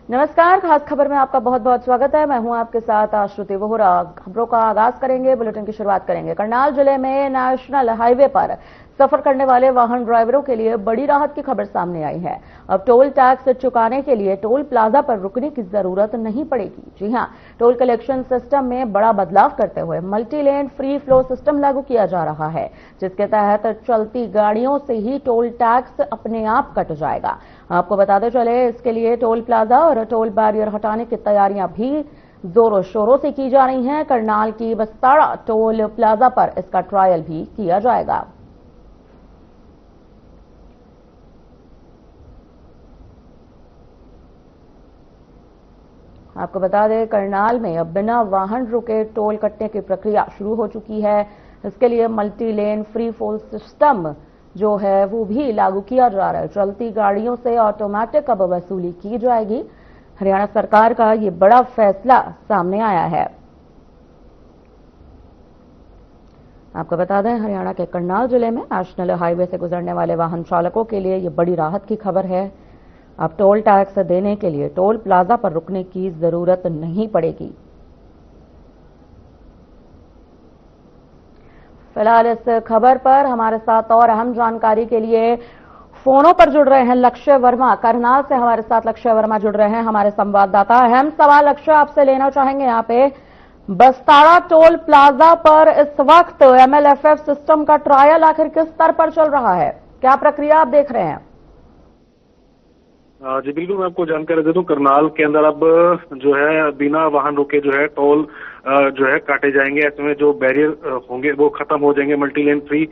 नमस्कार, खास खबर में आपका बहुत बहुत स्वागत है। मैं हूं आपके साथ आश्रुति वोहरा। खबरों का आगाज करेंगे, बुलेटिन की शुरुआत करेंगे। करनाल जिले में नेशनल हाईवे पर सफर करने वाले वाहन ड्राइवरों के लिए बड़ी राहत की खबर सामने आई है। अब टोल टैक्स चुकाने के लिए टोल प्लाजा पर रुकने की जरूरत नहीं पड़ेगी। जी हां, टोल कलेक्शन सिस्टम में बड़ा बदलाव करते हुए multi lane free flow system लागू किया जा रहा है, जिसके तहत चलती गाड़ियों से ही टोल टैक्स अपने आप कट जाएगा। आपको बताते चले, इसके लिए टोल प्लाजा और टोल बैरियर हटाने की तैयारियां भी जोरों शोरों से की जा रही हैं। करनाल की बस्ताड़ा टोल प्लाजा पर इसका ट्रायल भी किया जाएगा। आपको बता दें, करनाल में अब बिना वाहन रुके टोल कटने की प्रक्रिया शुरू हो चुकी है। इसके लिए multi lane free flow system जो है वो भी लागू किया जा रहा है। चलती गाड़ियों से ऑटोमेटिक अब वसूली की जाएगी। हरियाणा सरकार का ये बड़ा फैसला सामने आया है। आपको बता दें, हरियाणा के करनाल जिले में नेशनल हाईवे से गुजरने वाले वाहन चालकों के लिए ये बड़ी राहत की खबर है। अब टोल टैक्स देने के लिए टोल प्लाजा पर रुकने की जरूरत नहीं पड़ेगी। फिलहाल इस खबर पर हमारे साथ और अहम जानकारी के लिए फोनों पर जुड़ रहे हैं लक्ष्य वर्मा। करनाल से हमारे साथ लक्ष्य वर्मा जुड़ रहे हैं, हमारे संवाददाता। अहम सवाल लक्ष्य आपसे लेना चाहेंगे यहाँ पे, बस्ताड़ा टोल प्लाजा पर इस वक्त MLFF सिस्टम का ट्रायल आखिर किस स्तर पर चल रहा है, क्या प्रक्रिया आप देख रहे हैं? जी बिल्कुल, मैं आपको जानकारी दे दूं। करनाल के अंदर अब जो है बिना वाहन रुके जो है टोल जो है काटे जाएंगे। ऐसे में जो बैरियर होंगे वो खत्म हो जाएंगे। Multi lane free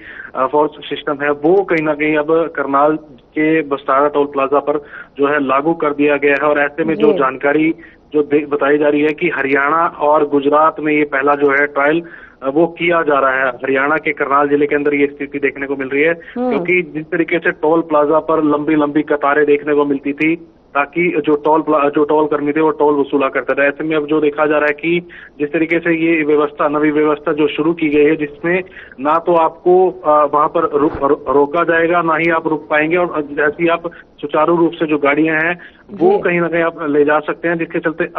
for system है वो कहीं ना कहीं अब करनाल के बस्ताड़ा टोल प्लाजा पर जो है लागू कर दिया गया है। और ऐसे में जो जानकारी जो बताई जा रही है कि हरियाणा और गुजरात में ये पहला जो है ट्रायल वो किया जा रहा है। हरियाणा के करनाल जिले के अंदर ये स्थिति देखने को मिल रही है, क्योंकि जिस तरीके से टोल प्लाजा पर लंबी लंबी कतारें देखने को मिलती थी ताकि जो टोल कर्मी थे वो टोल वसूला करते थे। ऐसे में अब जो देखा जा रहा है कि जिस तरीके से ये व्यवस्था, नवी व्यवस्था जो शुरू की गई है, जिसमें ना तो आपको वहां पर रोका जाएगा, ना ही आप रुक पाएंगे, और जैसी आप सुचारू रूप से जो गाड़ियां हैं वो कहीं ना कहीं आप ले जा सकते हैं, जिसके चलते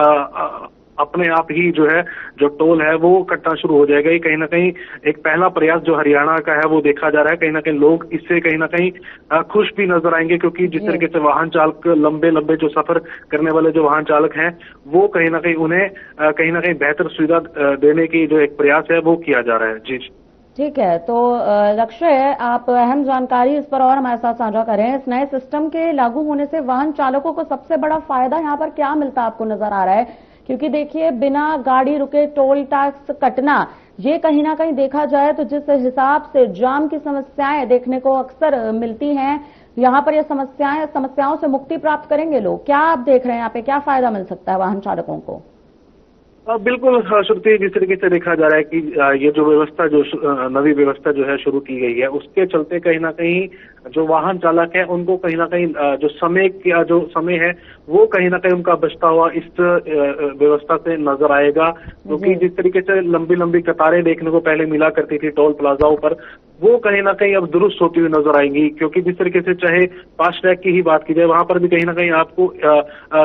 अपने आप ही जो है जो टोल है वो कटना शुरू हो जाएगा। ये कहीं ना कहीं एक पहला प्रयास जो हरियाणा का है वो देखा जा रहा है। कहीं ना कहीं लोग इससे कहीं ना कहीं खुश भी नजर आएंगे, क्योंकि जिस तरीके से वाहन चालक लंबे लंबे जो सफर करने वाले जो वाहन चालक हैं वो कहीं ना कहीं उन्हें कहीं ना कहीं बेहतर सुविधा देने की जो एक प्रयास है वो किया जा रहा है। जी ठीक है, तो लक्ष्य है आप अहम जानकारी इस पर और हमारे साथ साझा करें। इस नए सिस्टम के लागू होने से वाहन चालकों को सबसे बड़ा फायदा यहाँ पर क्या मिलता आपको नजर आ रहा है? क्योंकि देखिए, बिना गाड़ी रुके टोल टैक्स कटना, ये कहीं ना कहीं देखा जाए तो जिस हिसाब से जाम की समस्याएं देखने को अक्सर मिलती हैं, यहाँ पर ये समस्याओं से मुक्ति प्राप्त करेंगे लोग। क्या आप देख रहे हैं यहाँ पे, क्या फायदा मिल सकता है वाहन चालकों को? बिल्कुल श्रुति, जिस तरीके से देखा जा रहा है कि ये जो व्यवस्था जो नवी व्यवस्था जो है शुरू की गई है, उसके चलते कहीं ना कहीं जो वाहन चालक है उनको कहीं ना कहीं जो समय है वो कहीं ना कहीं उनका बचता हुआ इस व्यवस्था से नजर आएगा। क्योंकि जिस तरीके से लंबी लंबी कतारें देखने को पहले मिला करती थी टोल प्लाजाओं पर, वो कहीं ना कहीं अब दुरुस्त होती हुई नजर आएंगी। क्योंकि जिस तरीके से चाहे फास्टैग की ही बात की जाए, वहां पर भी कहीं ना कहीं आपको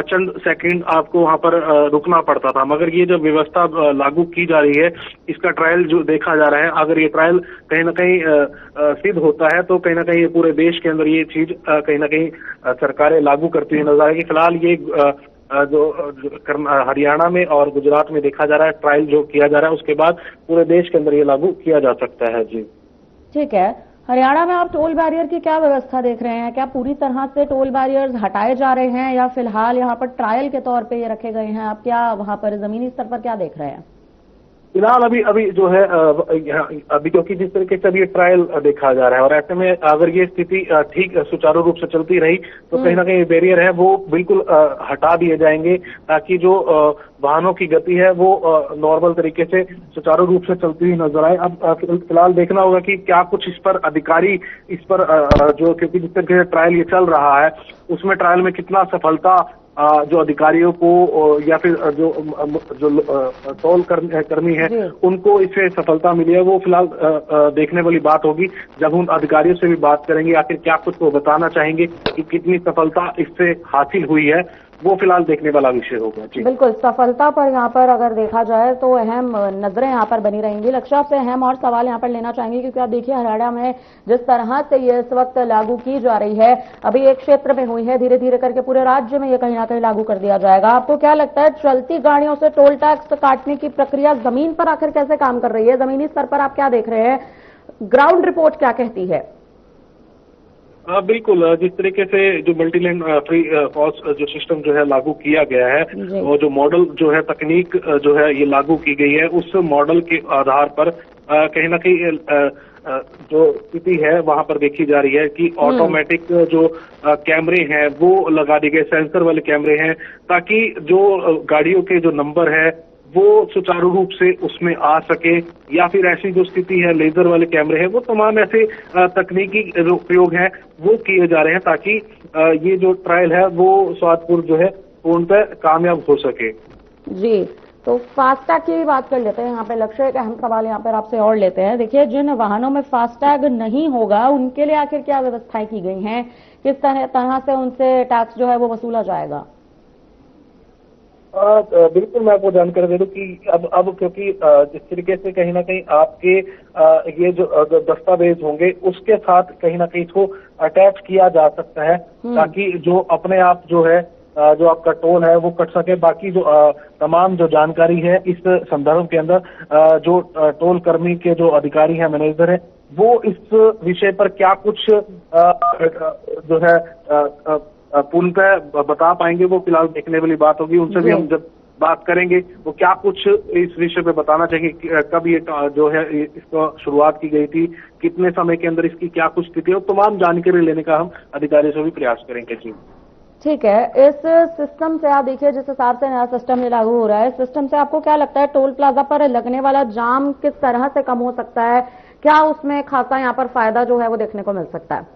चंद सेकंड आपको वहां पर रुकना पड़ता था। मगर ये जो व्यवस्था लागू की जा रही है, इसका ट्रायल जो देखा जा रहा है, अगर ये ट्रायल कहीं ना कहीं सिद्ध होता है तो कहीं ना कहीं पूरे देश के अंदर ये चीज कहीं ना कहीं सरकारें लागू करती हुई नजर आएगी। फिलहाल ये हरियाणा में और गुजरात में देखा जा रहा है, ट्रायल जो किया जा रहा है, उसके बाद पूरे देश के अंदर ये लागू किया जा सकता है। जी ठीक है, हरियाणा में आप टोल बैरियर की क्या व्यवस्था देख रहे हैं? क्या पूरी तरह से टोल बैरियर्स हटाए जा रहे हैं या फिलहाल यहाँ पर ट्रायल के तौर पे ये रखे गए हैं? आप क्या वहां पर जमीनी स्तर पर क्या देख रहे हैं? फिलहाल अभी जो है अभी क्योंकि जिस तरीके से अभी ये ट्रायल देखा जा रहा है, और ऐसे में अगर ये स्थिति ठीक सुचारू रूप से चलती रही तो कहीं ना कहीं बैरियर है वो बिल्कुल हटा दिए जाएंगे, ताकि जो वाहनों की गति है वो नॉर्मल तरीके से सुचारू रूप से चलती हुई नजर आए। अब फिलहाल देखना होगा कि क्या कुछ इस पर अधिकारी इस पर जो, क्योंकि जिस तरीके से ट्रायल ये चल रहा है उसमें ट्रायल में कितना सफलता जो अधिकारियों को या फिर जो टोल कर्मी है उनको इससे सफलता मिली है, वो फिलहाल देखने वाली बात होगी। जब उन अधिकारियों से भी बात करेंगे आखिर क्या कुछ वो बताना चाहेंगे कि कितनी सफलता इससे हासिल हुई है, वो फिलहाल देखने वाला विषय होगा। जी बिल्कुल, सफलता पर यहाँ पर अगर देखा जाए तो अहम नजरें यहाँ पर बनी रहेंगी। लक्ष्य आपसे अहम और सवाल यहाँ पर लेना चाहेंगे, क्योंकि आप देखिए हरियाणा में जिस तरह से ये इस वक्त लागू की जा रही है, अभी एक क्षेत्र में हुई है, धीरे धीरे करके पूरे राज्य में ये कहीं ना कहीं लागू कर दिया जाएगा। आपको क्या लगता है, चलती गाड़ियों से टोल टैक्स काटने की प्रक्रिया जमीन पर आखिर कैसे काम कर रही है? जमीनी स्तर पर आप क्या देख रहे हैं? ग्राउंड रिपोर्ट क्या कहती है? बिल्कुल, जिस तरीके से जो मल्टी लेन फ्री फॉल्स जो सिस्टम जो है लागू किया गया है, और जो मॉडल जो है तकनीक जो है ये लागू की गई है, उस मॉडल के आधार पर कहीं ना कहीं जो स्थिति है वहां पर देखी जा रही है कि ऑटोमेटिक जो कैमरे हैं वो लगा दिए गए, सेंसर वाले कैमरे हैं, ताकि जो गाड़ियों के जो नंबर है वो सुचारू रूप से उसमें आ सके, या फिर ऐसी जो स्थिति है लेजर वाले कैमरे हैं, वो तमाम ऐसे तकनीकी जो प्रयोग हैं वो किए जा रहे हैं, ताकि ये जो ट्रायल है वो स्वादपूर्ण जो है पूर्णतः कामयाब हो सके। जी, तो फास्टैग की बात कर लेते हैं। यहाँ पे लक्ष्य एक अहम सवाल यहाँ पर आपसे और लेते हैं। देखिए, जिन वाहनों में फास्टैग नहीं होगा उनके लिए आखिर क्या व्यवस्थाएं की गई हैं? किस तरह से उनसे टैक्स जो है वो वसूला जाएगा? बिल्कुल, मैं आपको जानकारी दे दूं कि अब क्योंकि जिस तरीके से कहीं ना कहीं आपके ये जो दस्तावेज होंगे उसके साथ कहीं ना कहीं इसको अटैच किया जा सकता है, ताकि जो अपने आप जो है जो आपका टोल है वो कट सके। बाकी जो तमाम जो जानकारी है इस संदर्भ के अंदर जो टोल कर्मी के जो अधिकारी हैं, मैनेजर है, वो इस विषय पर क्या कुछ जो है पूर्णतः बता पाएंगे, वो फिलहाल देखने वाली बात होगी। उनसे भी हम जब बात करेंगे वो क्या कुछ इस विषय पे बताना चाहिए, कब ये जो है इसको शुरुआत की गई थी, कितने समय के अंदर इसकी क्या कुछ स्थिति है, तमाम जानकारी लेने का हम अधिकारियों से भी प्रयास करेंगे। जी ठीक है। इस सिस्टम से आप देखिए, जिस हिसाब से नया सिस्टम ये लागू हो रहा है, इस सिस्टम से आपको क्या लगता है टोल प्लाजा पर लगने वाला जाम किस तरह से कम हो सकता है? क्या उसमें खासा यहाँ पर फायदा जो है वो देखने को मिल सकता है?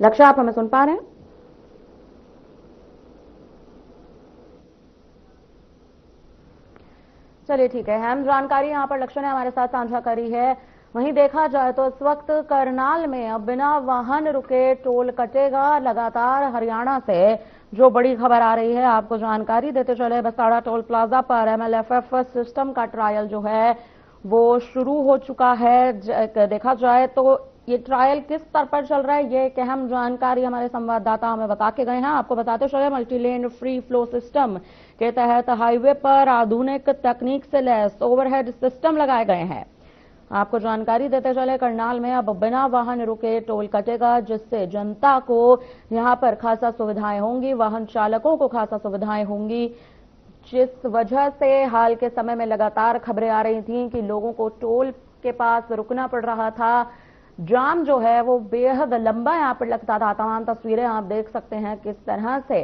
लक्ष्य, आप हमें सुन पा रहे हैं? चलिए ठीक है, अहम जानकारी यहाँ पर लक्ष्य ने हमारे साथ साझा करी है। वहीं देखा जाए तो इस वक्त करनाल में अब बिना वाहन रुके टोल कटेगा। लगातार हरियाणा से जो बड़ी खबर आ रही है, आपको जानकारी देते चले, बसाड़ा टोल प्लाजा पर MLFF सिस्टम का ट्रायल जो है वो शुरू हो चुका है। देखा जाए तो ये ट्रायल किस स्तर पर चल रहा है, ये एक अहम जानकारी हमारे संवाददाता हमें बता के गए हैं। आपको बताते चले, multi lane free flow system के तहत हाईवे पर आधुनिक तकनीक से लैस ओवरहेड सिस्टम लगाए गए हैं। आपको जानकारी देते चले, करनाल में अब बिना वाहन रुके टोल कटेगा, जिससे जनता को यहां पर खासा सुविधाएं होंगी, वाहन चालकों को खासा सुविधाएं होंगी। जिस वजह से हाल के समय में लगातार खबरें आ रही थी कि लोगों को टोल के पास रुकना पड़ रहा था, जाम जो है वो बेहद लंबा यहाँ पर लगता था। तमाम तस्वीरें आप देख सकते हैं किस तरह से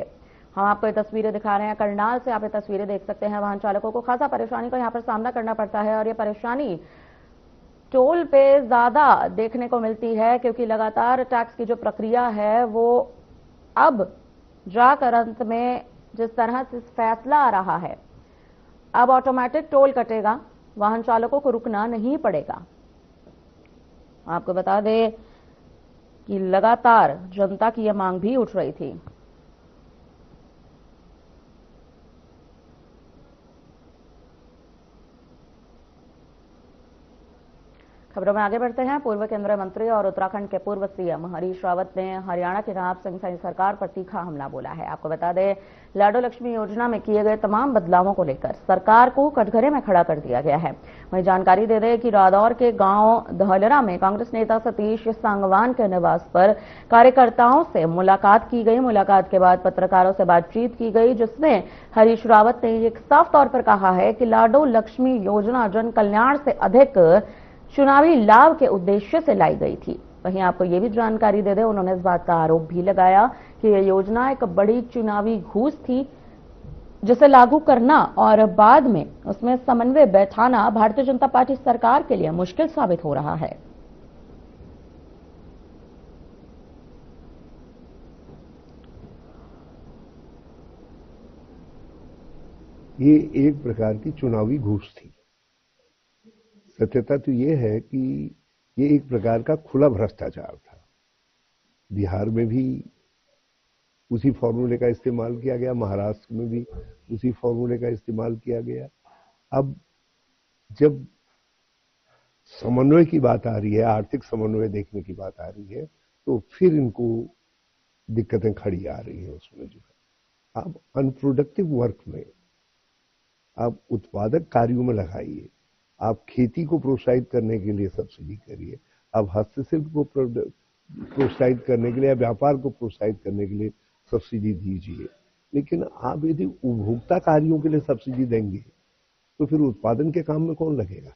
हम आपको ये तस्वीरें दिखा रहे हैं। करनाल से आप ये तस्वीरें देख सकते हैं। वाहन चालकों को खासा परेशानी का यहाँ पर सामना करना पड़ता है, और ये परेशानी टोल पे ज्यादा देखने को मिलती है, क्योंकि लगातार टैक्स की जो प्रक्रिया है वो अब जाकर अंत में जिस तरह से फैसला आ रहा है, अब ऑटोमेटिक टोल कटेगा, वाहन चालकों को रुकना नहीं पड़ेगा। आपको बता दें कि लगातार जनता की यह मांग भी उठ रही थी। खबरों में आगे बढ़ते हैं। पूर्व केंद्रीय मंत्री और उत्तराखंड के पूर्व सीएम हरीश रावत ने हरियाणा के नवाब सिंह सैनी सरकार पर तीखा हमला बोला है। आपको बता दें, लाडो लक्ष्मी योजना में किए गए तमाम बदलावों को लेकर सरकार को कटघरे में खड़ा कर दिया गया है। वहीं जानकारी दे दें कि रादौर के गांव धौलरा में कांग्रेस नेता सतीश सांगवान के निवास पर कार्यकर्ताओं से मुलाकात की गई। मुलाकात के बाद पत्रकारों से बातचीत की गई, जिसमें हरीश रावत ने एक साफ तौर पर कहा है कि लाडो लक्ष्मी योजना जन कल्याण से अधिक चुनावी लाभ के उद्देश्य से लाई गई थी। वहीं आपको ये भी जानकारी दे दें, उन्होंने इस बात का आरोप भी लगाया कि यह योजना एक बड़ी चुनावी घूस थी, जिसे लागू करना और बाद में उसमें समन्वय बैठाना भारतीय जनता पार्टी सरकार के लिए मुश्किल साबित हो रहा है। ये एक प्रकार की चुनावी घूस थी। सत्यता तो ये है कि ये एक प्रकार का खुला भ्रष्टाचार था। बिहार में भी उसी फॉर्मूले का इस्तेमाल किया गया, महाराष्ट्र में भी उसी फॉर्मूले का इस्तेमाल किया गया। अब जब समन्वय की बात आ रही है, आर्थिक समन्वय देखने की बात आ रही है, तो फिर इनको दिक्कतें खड़ी आ रही है उसमें जो है। अब अनप्रोडक्टिव वर्क में आप उत्पादक कार्यों में लगाइए, आप खेती को प्रोत्साहित करने के लिए सब्सिडी करिए, आप हस्तशिल्प को प्रोत्साहित करने के लिए, व्यापार को प्रोत्साहित करने के लिए सब्सिडी दीजिए। लेकिन आप यदि उपभोक्ता कार्यों के लिए सब्सिडी देंगे तो फिर उत्पादन के काम में कौन लगेगा?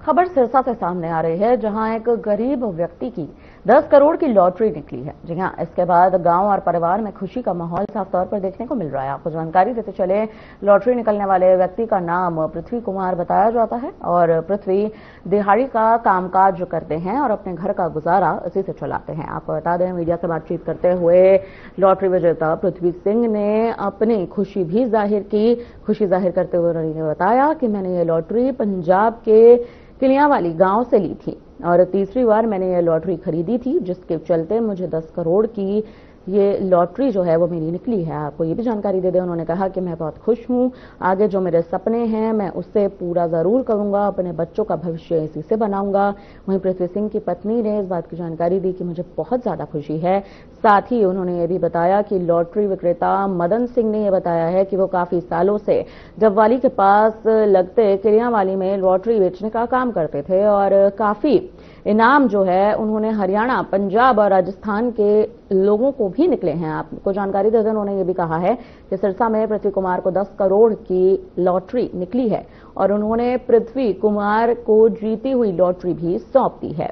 खबर सिरसा से सामने आ रही है, जहां एक गरीब व्यक्ति की 10 करोड़ की लॉटरी निकली है। जी हां, इसके बाद गांव और परिवार में खुशी का माहौल साफ तौर पर देखने को मिल रहा है। आपको जानकारी देते चले, लॉटरी निकलने वाले व्यक्ति का नाम पृथ्वी कुमार बताया जाता है और पृथ्वी दिहाड़ी का कामकाज करते हैं और अपने घर का गुजारा इसी से चलाते हैं। आपको बता दें, मीडिया से बातचीत करते हुए लॉटरी विजेता पृथ्वी सिंह ने अपनी खुशी भी जाहिर की। खुशी जाहिर करते हुए उन्होंने बताया कि मैंने ये लॉटरी पंजाब के किलियांवाली गांव से ली थी और तीसरी बार मैंने ये लॉटरी खरीदी थी, जिसके चलते मुझे 10 करोड़ की ये लॉटरी जो है वो मेरी निकली है। आपको ये भी जानकारी दे दें, उन्होंने कहा कि मैं बहुत खुश हूं, आगे जो मेरे सपने हैं मैं उससे पूरा जरूर करूंगा, अपने बच्चों का भविष्य इसी से बनाऊंगा। वहीं पृथ्वी सिंह की पत्नी ने इस बात की जानकारी दी कि मुझे बहुत ज्यादा खुशी है। साथ ही उन्होंने ये भी बताया कि लॉटरी विक्रेता मदन सिंह ने यह बताया है कि वो काफी सालों से जबवाली के पास लगते किलियांवाली में लॉटरी बेचने का काम करते थे और काफी इनाम जो है उन्होंने हरियाणा, पंजाब और राजस्थान के लोगों को भी निकले हैं। आपको जानकारी दे दें, उन्होंने ये भी कहा है कि सिरसा में पृथ्वी कुमार को 10 करोड़ की लॉटरी निकली है और उन्होंने पृथ्वी कुमार को जीती हुई लॉटरी भी सौंप दी है।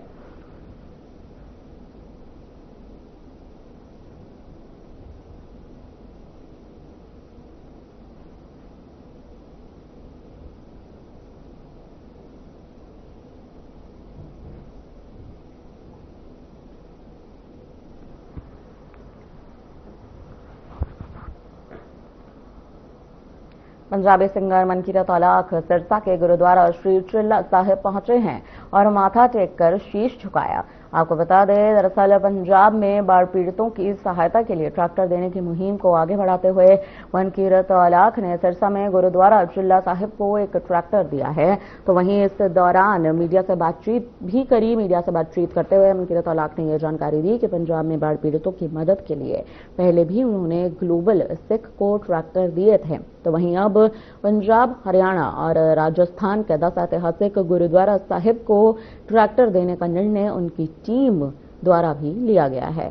पंजाबी सिंगर मनकीरत औलाख सिरसा के गुरुद्वारा श्री चिल्ला साहिब पहुंचे हैं और माथा टेककर शीश झुकाया। आपको बता दें, दरअसल पंजाब में बाढ़ पीड़ितों की सहायता के लिए ट्रैक्टर देने की मुहिम को आगे बढ़ाते हुए मनकीरत औलाख ने सिरसा में गुरुद्वारा चिल्ला साहिब को एक ट्रैक्टर दिया है। तो वहीं इस दौरान मीडिया से बातचीत भी करी। मीडिया से बातचीत करते हुए मनकीरत औलाख ने यह जानकारी दी कि पंजाब में बाढ़ पीड़ितों की मदद के लिए पहले भी उन्होंने ग्लोबल सिख को ट्रैक्टर दिए थे। तो वहीं अब पंजाब, हरियाणा और राजस्थान के 10 ऐतिहासिक गुरुद्वारा साहिब को ट्रैक्टर देने का निर्णय उनकी टीम द्वारा भी लिया गया है।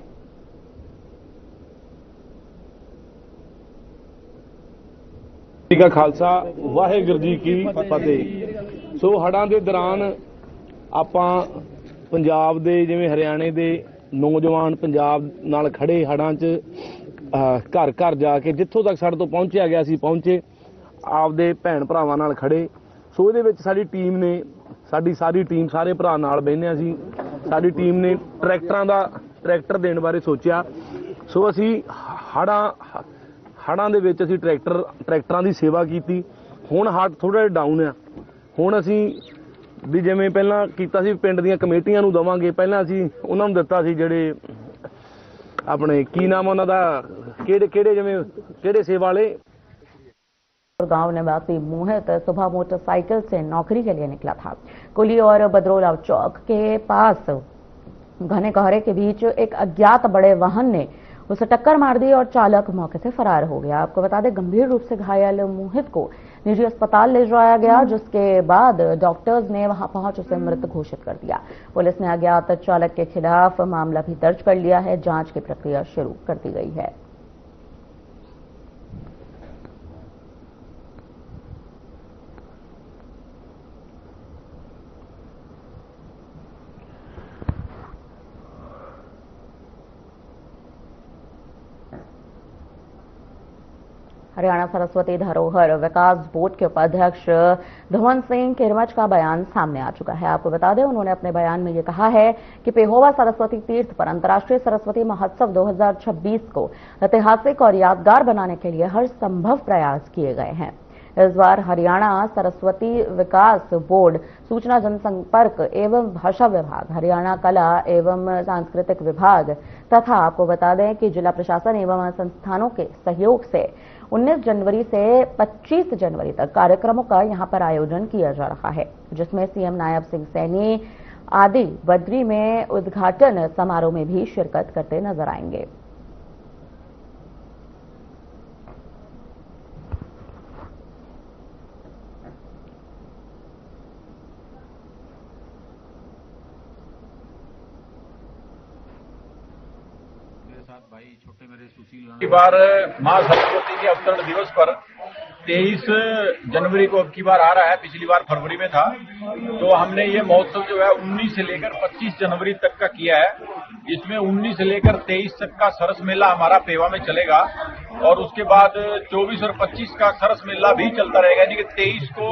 का खालसा वाहेगुरू जी की फतेह। सो हड़ां दे दौरान आपां पंजाब दे जिवें हरियाणे दे नौजवान पंजाब नाल खड़े हड़ां च घर घर जाके जिੱਥੋਂ तक ਸਾਡੇ ਤੋਂ पहुंचा गया सी पहुंचे, आपदे भैन भरावां नाल खड़े। सो ਇਹਦੇ ਵਿੱਚ ਸਾਡੀ ਟੀਮ ਨੇ, ਸਾਡੀ ਸਾਰੀ ਟੀਮ ਸਾਰੇ ਭਰਾ ਨਾਲ ਬਹਿੰਦੇ ਸੀ। ਸਾਡੀ ਟੀਮ ਨੇ ਟਰੈਕਟਰ ਦੇਣ ਬਾਰੇ ਸੋਚਿਆ। ਸੋ ਅਸੀਂ ਹੜਾਂ ਦੇ ਵਿੱਚ ਅਸੀਂ ਟਰੈਕਟਰਾਂ ਦੀ ਸੇਵਾ ਕੀਤੀ। ਹੁਣ ਹੱਟ ਥੋੜਾ ਜਿਹਾ ਡਾਊਨ ਆ। ਹੁਣ ਅਸੀਂ ਵੀ ਜਿਵੇਂ ਪਹਿਲਾਂ ਕੀਤਾ ਸੀ ਪਿੰਡ ਦੀਆਂ ਕਮੇਟੀਆਂ ਨੂੰ ਦਵਾਂਗੇ, ਪਹਿਲਾਂ ਅਸੀਂ ਉਹਨਾਂ ਨੂੰ ਦਿੱਤਾ ਸੀ ਜਿਹੜੇ ਆਪਣੇ ਕੀ ਨਾਮ ਉਹਨਾਂ ਦਾ, ਕਿਹੜੇ ਜਿਵੇਂ ਕਿਹੜੇ ਸੇਵਾ वाले। गांव निवासी मोहित सुबह मोटरसाइकिल से नौकरी के लिए निकला था। कुली और बदरोला चौक के पास घने कोहरे के बीच एक अज्ञात बड़े वाहन ने उसे टक्कर मार दी और चालक मौके से फरार हो गया। आपको बता दें, गंभीर रूप से घायल मोहित को निजी अस्पताल ले जाया गया, जिसके बाद डॉक्टर्स ने वहां पहुंच उसे मृत घोषित कर दिया। पुलिस ने अज्ञात चालक के खिलाफ मामला भी दर्ज कर लिया है। जांच की प्रक्रिया शुरू कर दी गई है। हरियाणा सरस्वती धरोहर विकास बोर्ड के उपाध्यक्ष धवन सिंह किरमच का बयान सामने आ चुका है। आपको बता दें, उन्होंने अपने बयान में ये कहा है कि पेहोवा सरस्वती तीर्थ पर अंतर्राष्ट्रीय सरस्वती महोत्सव 2026 को ऐतिहासिक और यादगार बनाने के लिए हर संभव प्रयास किए गए हैं। इस बार हरियाणा सरस्वती विकास बोर्ड, सूचना जनसंपर्क एवं भाषा विभाग, हरियाणा कला एवं सांस्कृतिक विभाग तथा आपको बता दें कि जिला प्रशासन एवं संस्थानों के सहयोग से 19 जनवरी से 25 जनवरी तक कार्यक्रमों का यहां पर आयोजन किया जा रहा है, जिसमें सीएम नायब सिंह सैनी आदि बद्री में उद्घाटन समारोह में भी शिरकत करते नजर आएंगे। की बार मां सरस्वती के अवतरण दिवस पर 23 जनवरी को अब की बार आ रहा है। पिछली बार फरवरी में था, तो हमने ये महोत्सव जो है 19 से लेकर 25 जनवरी तक का किया है। इसमें 19 से लेकर 23 तक का सरस मेला हमारा पेवा में चलेगा और उसके बाद 24 और 25 का सरस मेला भी चलता रहेगा। यानी कि 23 को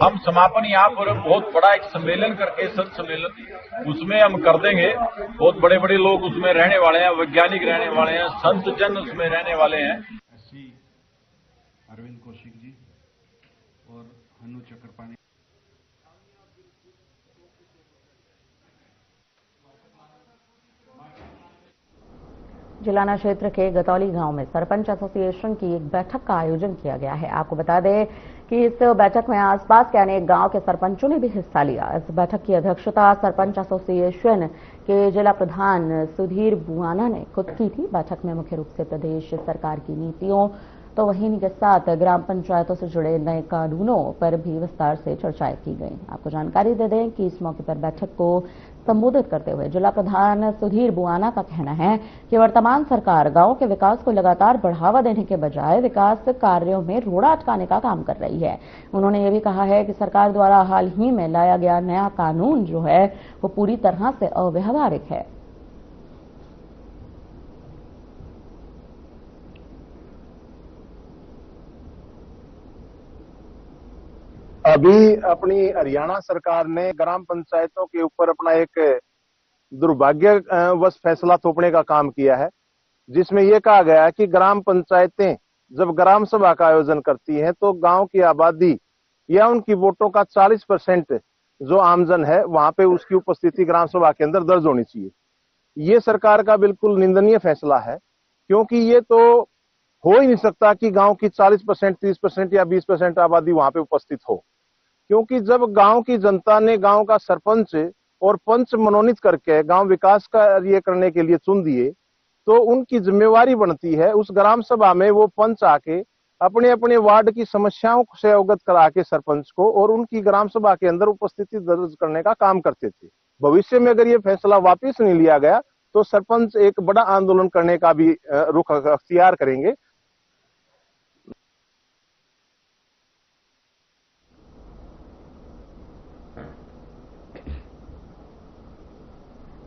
हम समापन यहाँ पर बहुत बड़ा एक सम्मेलन करके, संत सम्मेलन उसमें हम कर देंगे। बहुत बड़े बड़े लोग उसमें रहने वाले हैं, वैज्ञानिक रहने वाले हैं, संत जन उसमें रहने वाले हैं। अरविंद कौशिक जी और हनु चक्रपाणी। जिलाना क्षेत्र के गतौली गांव में सरपंच एसोसिएशन की एक बैठक का आयोजन किया गया है। आपको बता दें कि इस बैठक में आसपास के अनेक गांव के सरपंचों ने भी हिस्सा लिया। इस बैठक की अध्यक्षता सरपंच एसोसिएशन के जिला प्रधान सुधीर बुआना ने खुद की थी। बैठक में मुख्य रूप से प्रदेश सरकार की नीतियों तो वहीं के साथ ग्राम पंचायतों से जुड़े नए कानूनों पर भी विस्तार से चर्चाएं की गई। आपको जानकारी दे दें कि इस मौके पर बैठक को संबोधित करते हुए जिला प्रधान सुधीर बुआना का कहना है कि वर्तमान सरकार गांव के विकास को लगातार बढ़ावा देने के बजाय विकास कार्यों में रोड़ा अटकाने का काम कर रही है। उन्होंने ये भी कहा है कि सरकार द्वारा हाल ही में लाया गया नया कानून जो है वो पूरी तरह से अव्यावहारिक है। अभी अपनी हरियाणा सरकार ने ग्राम पंचायतों के ऊपर अपना एक दुर्भाग्यवश फैसला थोपने का काम किया है, जिसमें यह कहा गया है कि ग्राम पंचायतें जब ग्राम सभा का आयोजन करती हैं तो गांव की आबादी या उनकी वोटों का 40% जो आमजन है वहां पे उसकी उपस्थिति ग्राम सभा के अंदर दर्ज होनी चाहिए। ये सरकार का बिल्कुल निंदनीय फैसला है, क्योंकि ये तो हो ही नहीं सकता कि गांव की 40%, 30% या 20% आबादी वहां पे उपस्थित हो, क्योंकि जब गांव की जनता ने गांव का सरपंच और पंच मनोनीत करके गांव विकास कार्य करने के लिए चुन दिए, तो उनकी जिम्मेवारी बनती है उस ग्राम सभा में वो पंच आके अपने अपने वार्ड की समस्याओं से अवगत करा के सरपंच को और उनकी ग्राम सभा के अंदर उपस्थिति दर्ज करने का काम करते थे। भविष्य में अगर ये फैसला वापस नहीं लिया गया तो सरपंच एक बड़ा आंदोलन करने का भी रुख अख्तियार करेंगे।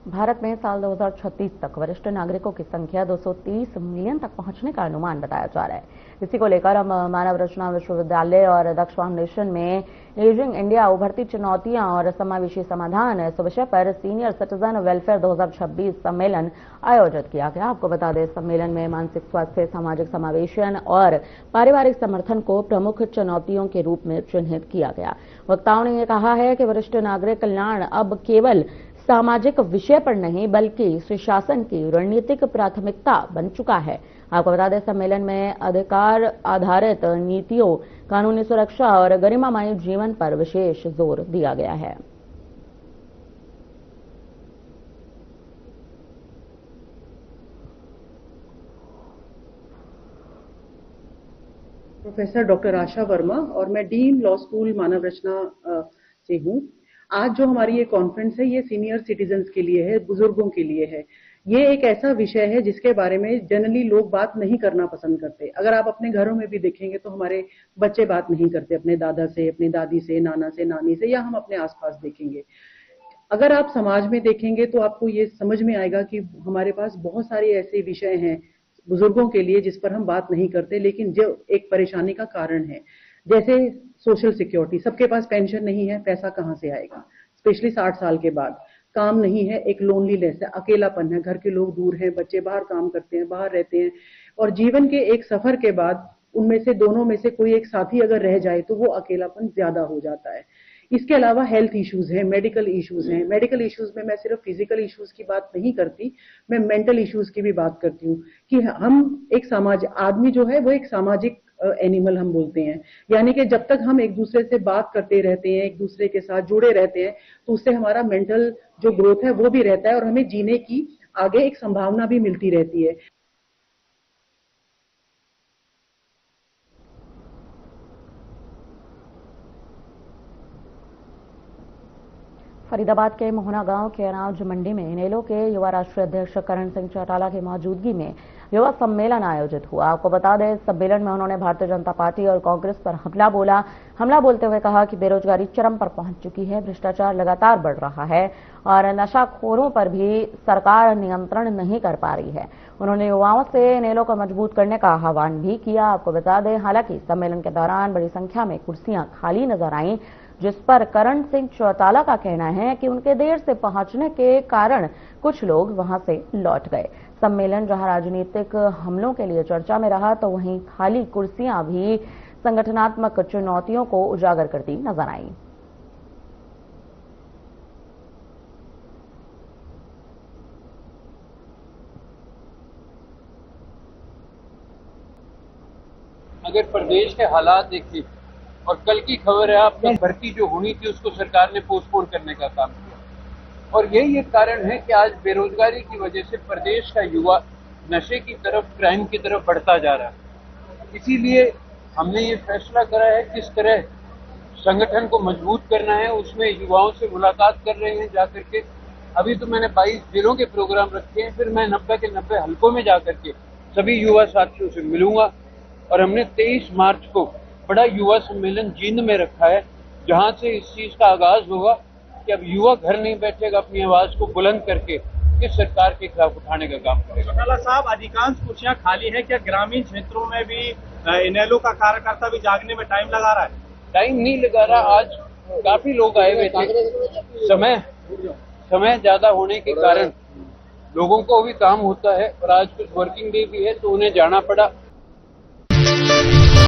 भारत में साल 2036 तक वरिष्ठ नागरिकों की संख्या 230 मिलियन तक पहुंचने का अनुमान बताया जा रहा है। इसी को लेकर हम मानव रचना विश्वविद्यालय और दक्ष फाउंडेशन में एजिंग इंडिया, उभरती चुनौतियां और समावेशी समाधान इस विषय पर सीनियर सिटीजन वेलफेयर 2026 सम्मेलन आयोजित किया गया। आपको बता दें, सम्मेलन में मानसिक स्वास्थ्य, सामाजिक समावेशन और पारिवारिक समर्थन को प्रमुख चुनौतियों के रूप में चिन्हित किया गया। वक्ताओं ने यह कहा है कि वरिष्ठ नागरिक कल्याण अब केवल सामाजिक विषय पर नहीं बल्कि सुशासन की रणनीतिक प्राथमिकता बन चुका है। आपको बता दें, सम्मेलन में अधिकार आधारित नीतियों, कानूनी सुरक्षा और गरिमामय जीवन पर विशेष जोर दिया गया है। प्रोफेसर डॉक्टर आशा वर्मा और मैं डीन लॉ स्कूल मानव रचना से हूँ। आज जो हमारी ये कॉन्फ्रेंस है ये सीनियर सिटीजन्स के लिए है, बुजुर्गों के लिए है। ये एक ऐसा विषय है जिसके बारे में जनरली लोग बात नहीं करना पसंद करते। अगर आप अपने घरों में भी देखेंगे तो हमारे बच्चे बात नहीं करते अपने दादा से, अपनी दादी से, नाना से, नानी से, या हम अपने आसपास देखेंगे। अगर आप समाज में देखेंगे तो आपको ये समझ में आएगा कि हमारे पास बहुत सारे ऐसे विषय हैं बुजुर्गों के लिए जिस पर हम बात नहीं करते, लेकिन जो एक परेशानी का कारण है, जैसे सोशल सिक्योरिटी। सबके पास पेंशन नहीं है, पैसा कहाँ से आएगा, स्पेशली 60 साल के बाद। काम नहीं है, एक लोनलीनेस है, अकेलापन है, घर के लोग दूर हैं, बच्चे बाहर काम करते हैं, बाहर रहते हैं, और जीवन के एक सफर के बाद उनमें से दोनों में से कोई एक साथी अगर रह जाए तो वो अकेलापन ज्यादा हो जाता है। इसके अलावा हेल्थ इश्यूज हैं, मेडिकल इश्यूज हैं। मेडिकल इश्यूज में मैं सिर्फ फिजिकल इश्यूज की बात नहीं करती, मैं मेंटल इश्यूज की भी बात करती हूँ कि हम एक आदमी जो है वो एक सामाजिक एनिमल हम बोलते हैं, यानी कि जब तक हम एक दूसरे से बात करते रहते हैं, एक दूसरे के साथ जुड़े रहते हैं, तो उससे हमारा मेंटल जो ग्रोथ है वो भी रहता है और हमें जीने की आगे एक संभावना भी मिलती रहती है। फरीदाबाद के मोहना गांव के अनाज मंडी में इनेलो के युवा राष्ट्रीय अध्यक्ष करण सिंह चौटाला की मौजूदगी में युवा सम्मेलन आयोजित हुआ। आपको बता दें, इस सम्मेलन में उन्होंने भारतीय जनता पार्टी और कांग्रेस पर हमला बोलते हुए कहा कि बेरोजगारी चरम पर पहुंच चुकी है, भ्रष्टाचार लगातार बढ़ रहा है और नशाखोरों पर भी सरकार नियंत्रण नहीं कर पा रही है। उन्होंने युवाओं से इनेलो को मजबूत करने का आह्वान भी किया। आपको बता दें, हालांकि सम्मेलन के दौरान बड़ी संख्या में कुर्सियां खाली नजर आईं, जिस पर करण सिंह चौटाला का कहना है कि उनके देर से पहुंचने के कारण कुछ लोग वहां से लौट गए। सम्मेलन जहां राजनीतिक हमलों के लिए चर्चा में रहा, तो वहीं खाली कुर्सियां भी संगठनात्मक चुनौतियों को उजागर करती नजर आईं। अगर प्रदेश के हालात देखें और कल की खबर है, आपने भर्ती जो होनी थी उसको सरकार ने पोस्टपोन करने का काम किया, और यही एक कारण है कि आज बेरोजगारी की वजह से प्रदेश का युवा नशे की तरफ, क्राइम की तरफ बढ़ता जा रहा है। इसीलिए हमने ये फैसला करा है किस तरह संगठन को मजबूत करना है। उसमें युवाओं से मुलाकात कर रहे हैं जाकर के। अभी तो मैंने 22 जिलों के प्रोग्राम रखे हैं, फिर मैं 90 के 90 हलकों में जाकर के सभी युवा साथियों से मिलूंगा। और हमने 23 मार्च को बड़ा युवा सम्मेलन जींद में रखा है, जहां से इस चीज का आगाज होगा कि अब युवा घर नहीं बैठेगा, अपनी आवाज को बुलंद करके इस सरकार के खिलाफ उठाने का काम करेगा। चौटाला साहब, अधिकांश कुर्सियां खाली है, क्या ग्रामीण क्षेत्रों में भी इनेलो का कार्यकर्ता भी जागने में टाइम लगा रहा है? टाइम नहीं लगा रहा, आज काफी लोग आए हुए थे। समय ज्यादा होने के कारण लोगों को भी काम होता है और आज कुछ वर्किंग डे भी है तो उन्हें जाना पड़ा।